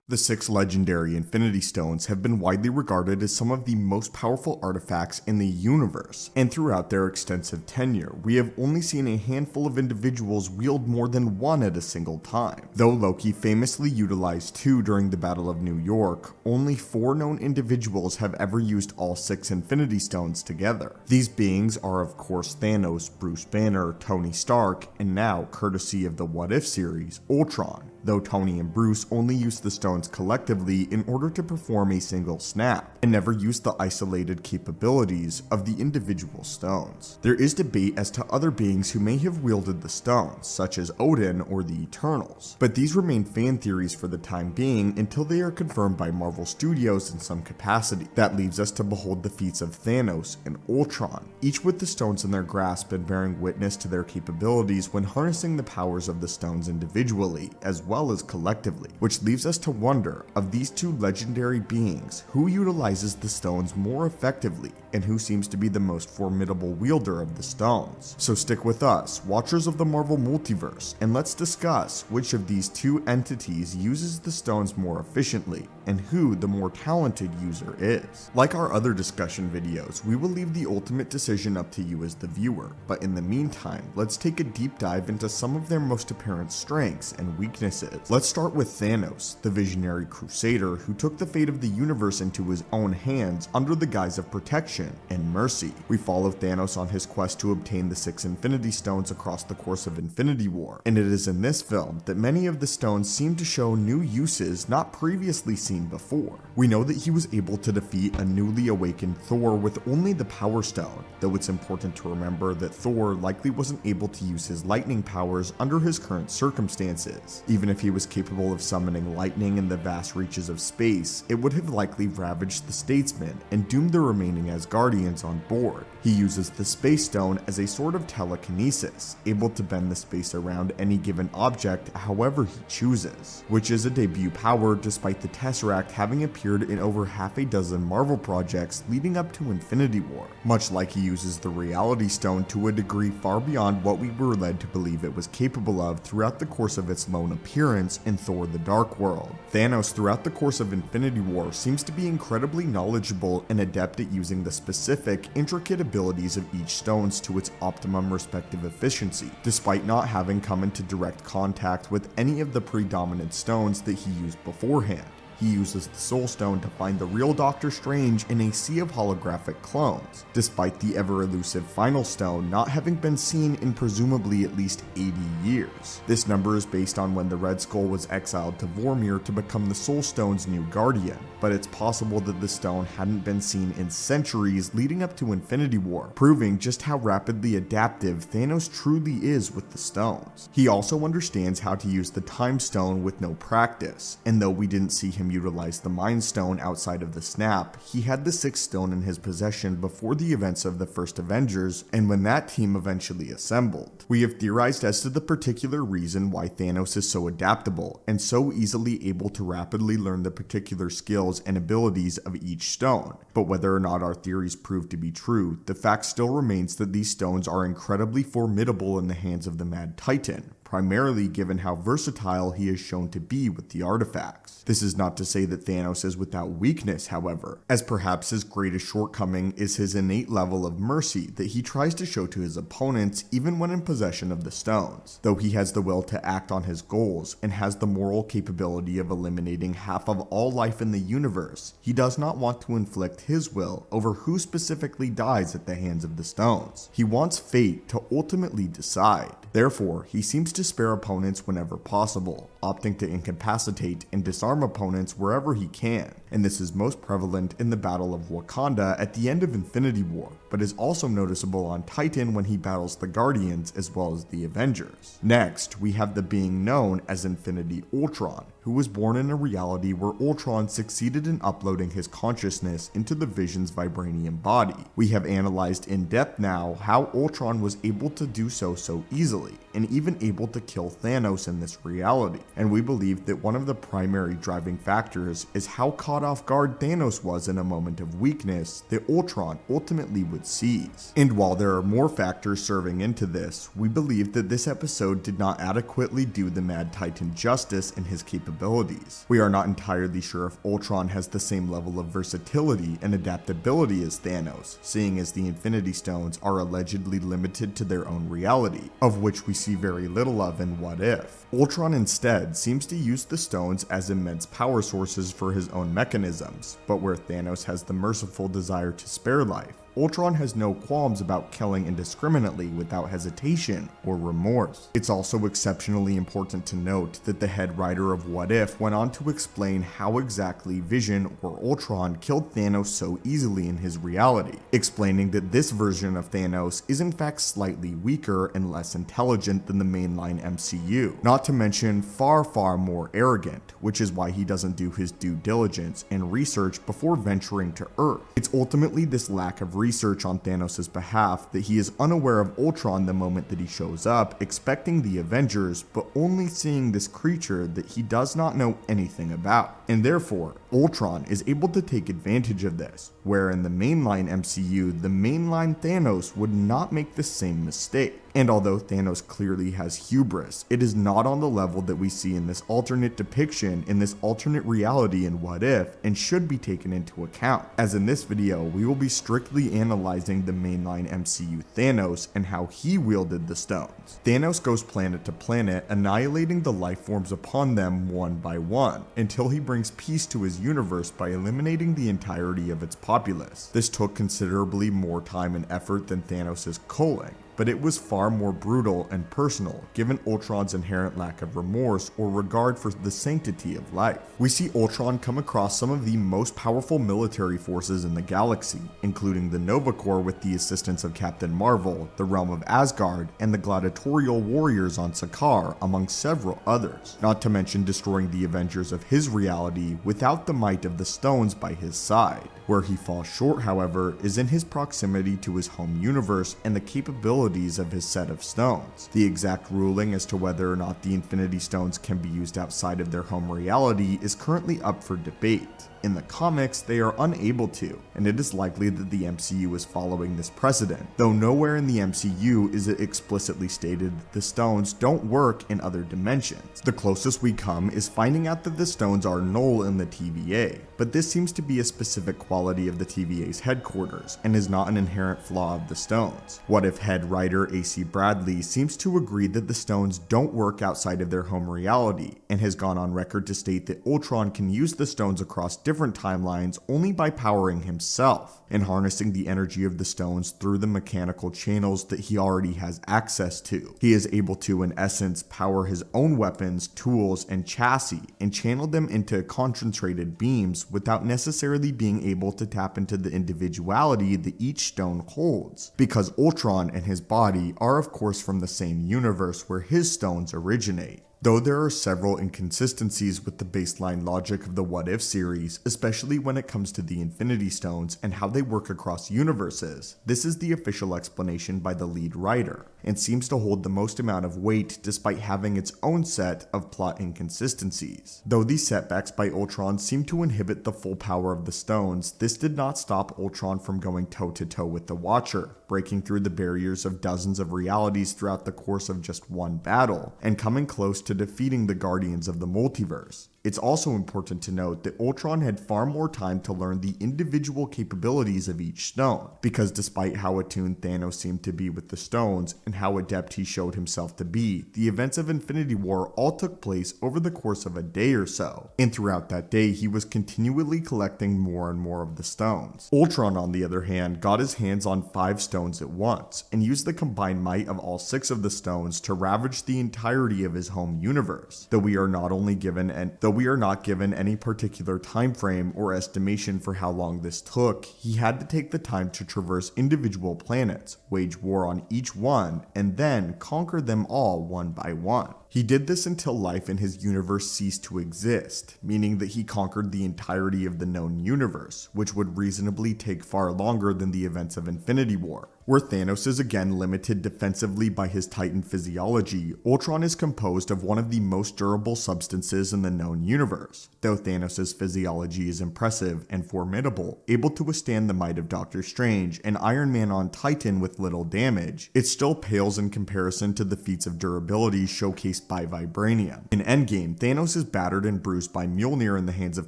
The 6 legendary Infinity Stones have been widely regarded as some of the most powerful artifacts in the universe, and throughout their extensive tenure, we have only seen a handful of individuals wield more than one at a single time. Though Loki famously utilized 2 during the Battle of New York, only 4 known individuals have ever used all 6 Infinity Stones together. These beings are of course Thanos, Bruce Banner, Tony Stark, and now, courtesy of the What If series, Ultron, though Tony and Bruce only used the stones collectively in order to perform a single snap, and never used the isolated capabilities of the individual stones. There is debate as to other beings who may have wielded the stones, such as Odin or the Eternals, but these remain fan theories for the time being until they are confirmed by Marvel Studios in some capacity. That leaves us to behold the feats of Thanos and Ultron, each with the stones in their grasp and bearing witness to their capabilities when harnessing the powers of the stones individually, as well as collectively, which leaves us to wonder, of these 2 legendary beings, who utilizes the stones more effectively and who seems to be the most formidable wielder of the stones. So stick with us, watchers of the Marvel Multiverse, and let's discuss which of these 2 entities uses the stones more efficiently and who the more talented user is. Like our other discussion videos, we will leave the ultimate decision up to you as the viewer, but in the meantime, let's take a deep dive into some of their most apparent strengths and weaknesses. Let's start with Thanos, the visionary crusader who took the fate of the universe into his own hands under the guise of protection and mercy. We follow Thanos on his quest to obtain the 6 Infinity Stones across the course of Infinity War, and it is in this film that many of the stones seem to show new uses not previously seen before. We know that he was able to defeat a newly awakened Thor with only the Power Stone, though it's important to remember that Thor likely wasn't able to use his lightning powers under his current circumstances. Even if he was capable of summoning lightning in the vast reaches of space, it would have likely ravaged the Statesmen and doomed the remaining Asgardians on board. He uses the Space Stone as a sort of telekinesis, able to bend the space around any given object however he chooses, which is a debut power despite the Tesseract having appeared in over half a dozen Marvel projects leading up to Infinity War, much like he uses the Reality Stone to a degree far beyond what we were led to believe it was capable of throughout the course of its lone appearance in Thor: The Dark World. Thanos throughout the course of Infinity War seems to be incredibly knowledgeable and adept at using the specific, intricate abilities of each stones to its optimum respective efficiency, despite not having come into direct contact with any of the predominant stones that he used beforehand. He uses the Soul Stone to find the real Doctor Strange in a sea of holographic clones, despite the ever-elusive Final Stone not having been seen in presumably at least 80 years. This number is based on when the Red Skull was exiled to Vormir to become the Soul Stone's new guardian, but it's possible that the stone hadn't been seen in centuries leading up to Infinity War, proving just how rapidly adaptive Thanos truly is with the stones. He also understands how to use the Time Stone with no practice, and though we didn't see him utilize the Mind Stone outside of the snap, he had the 6th stone in his possession before the events of the first Avengers and when that team eventually assembled. We have theorized as to the particular reason why Thanos is so adaptable and so easily able to rapidly learn the particular skills and abilities of each stone, but whether or not our theories prove to be true, the fact still remains that these stones are incredibly formidable in the hands of the Mad Titan, primarily given how versatile he is shown to be with the artifacts. This is not to say that Thanos is without weakness, however, as perhaps his greatest shortcoming is his innate level of mercy that he tries to show to his opponents even when in possession of the stones. Though he has the will to act on his goals and has the moral capability of eliminating half of all life in the universe, he does not want to inflict his will over who specifically dies at the hands of the stones. He wants fate to ultimately decide. Therefore, he seems to spare opponents whenever possible, opting to incapacitate and disarm opponents wherever he can, and this is most prevalent in the Battle of Wakanda at the end of Infinity War, but is also noticeable on Titan when he battles the Guardians as well as the Avengers. Next, we have the being known as Infinity Ultron, who was born in a reality where Ultron succeeded in uploading his consciousness into the Vision's vibranium body. We have analyzed in depth now how Ultron was able to do so easily, and even able to kill Thanos in this reality, and we believe that one of the primary driving factors is how caught off guard Thanos was in a moment of weakness that Ultron ultimately would seize. And while there are more factors serving into this, we believe that this episode did not adequately do the Mad Titan justice in his capabilities capabilities. We are not entirely sure if Ultron has the same level of versatility and adaptability as Thanos, seeing as the Infinity Stones are allegedly limited to their own reality, of which we see very little of in What If. Ultron instead seems to use the stones as immense power sources for his own mechanisms, but where Thanos has the merciful desire to spare life, Ultron has no qualms about killing indiscriminately without hesitation or remorse. It's also exceptionally important to note that the head writer of What If went on to explain how exactly Vision or Ultron killed Thanos so easily in his reality, explaining that this version of Thanos is in fact slightly weaker and less intelligent than the mainline MCU, not to mention far more arrogant, which is why he doesn't do his due diligence and research before venturing to Earth. It's ultimately this lack of research on Thanos' behalf that he is unaware of Ultron the moment that he shows up, expecting the Avengers, but only seeing this creature that he does not know anything about. And therefore, Ultron is able to take advantage of this, where in the mainline MCU, the mainline Thanos would not make the same mistake. And although Thanos clearly has hubris, it is not on the level that we see in this alternate depiction in this alternate reality in What If, and should be taken into account. As in this video, we will be strictly analyzing the mainline MCU Thanos and how he wielded the stones. Thanos goes planet to planet, annihilating the life forms upon them one by one, until he brings peace to his universe by eliminating the entirety of its populace. This took considerably more time and effort than Thanos' culling, but it was far more brutal and personal, given Ultron's inherent lack of remorse or regard for the sanctity of life. We see Ultron come across some of the most powerful military forces in the galaxy, including the Nova Corps with the assistance of Captain Marvel, the Realm of Asgard, and the gladiatorial warriors on Sakaar, among several others, not to mention destroying the Avengers of his reality without the might of the stones by his side. Where he falls short, however, is in his proximity to his home universe and the capabilities of his set of stones. The exact ruling as to whether or not the Infinity Stones can be used outside of their home reality is currently up for debate. In the comics, they are unable to, and it is likely that the MCU is following this precedent, though nowhere in the MCU is it explicitly stated that the stones don't work in other dimensions. The closest we come is finding out that the stones are null in the TVA, but this seems to be a specific quality of the TVA's headquarters, and is not an inherent flaw of the stones. What If head writer A.C. Bradley seems to agree that the stones don't work outside of their home reality, and has gone on record to state that Ultron can use the stones across different timelines only by powering himself and harnessing the energy of the stones through the mechanical channels that he already has access to. He is able to, in essence, power his own weapons, tools, and chassis and channel them into concentrated beams without necessarily being able to tap into the individuality that each stone holds, because Ultron and his body are of course from the same universe where his stones originate. Though there are several inconsistencies with the baseline logic of the What If series, especially when it comes to the Infinity Stones and how they work across universes, this is the official explanation by the lead writer, and seems to hold the most amount of weight despite having its own set of plot inconsistencies. Though these setbacks by Ultron seem to inhibit the full power of the stones, this did not stop Ultron from going toe-to-toe with the Watcher, breaking through the barriers of dozens of realities throughout the course of just one battle, and coming close to defeating the Guardians of the Multiverse. It's also important to note that Ultron had far more time to learn the individual capabilities of each stone, because despite how attuned Thanos seemed to be with the stones and how adept he showed himself to be, the events of Infinity War all took place over the course of a day or so, and throughout that day he was continually collecting more and more of the stones. Ultron, on the other hand, got his hands on 5 stones at once, and used the combined might of all 6 of the stones to ravage the entirety of his home universe, though we are not given any particular time frame or estimation for how long this took. He had to take the time to traverse individual planets, wage war on each one, and then conquer them all one by one. He did this until life in his universe ceased to exist, meaning that he conquered the entirety of the known universe, which would reasonably take far longer than the events of Infinity War. Where Thanos is again limited defensively by his Titan physiology, Ultron is composed of one of the most durable substances in the known universe. Though Thanos' physiology is impressive and formidable, able to withstand the might of Doctor Strange and Iron Man on Titan with little damage, it still pales in comparison to the feats of durability showcased encased by vibranium. In Endgame, Thanos is battered and bruised by Mjolnir in the hands of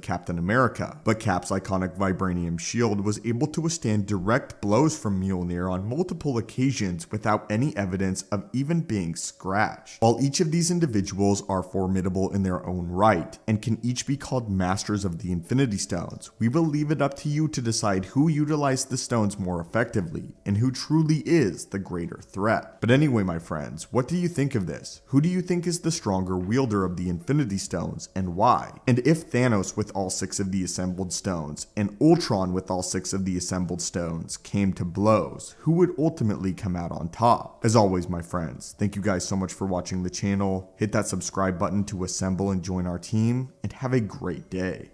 Captain America, but Cap's iconic vibranium shield was able to withstand direct blows from Mjolnir on multiple occasions without any evidence of even being scratched. While each of these individuals are formidable in their own right, and can each be called masters of the Infinity Stones, we will leave it up to you to decide who utilized the stones more effectively, and who truly is the greater threat. But anyway, my friends, what do you think of this? Who do you think is the stronger wielder of the Infinity Stones, and why? And if Thanos with all 6 of the assembled stones, and Ultron with all 6 of the assembled stones came to blows, who would ultimately come out on top? As always, my friends, thank you guys so much for watching the channel. Hit that subscribe button to assemble and join our team, and have a great day.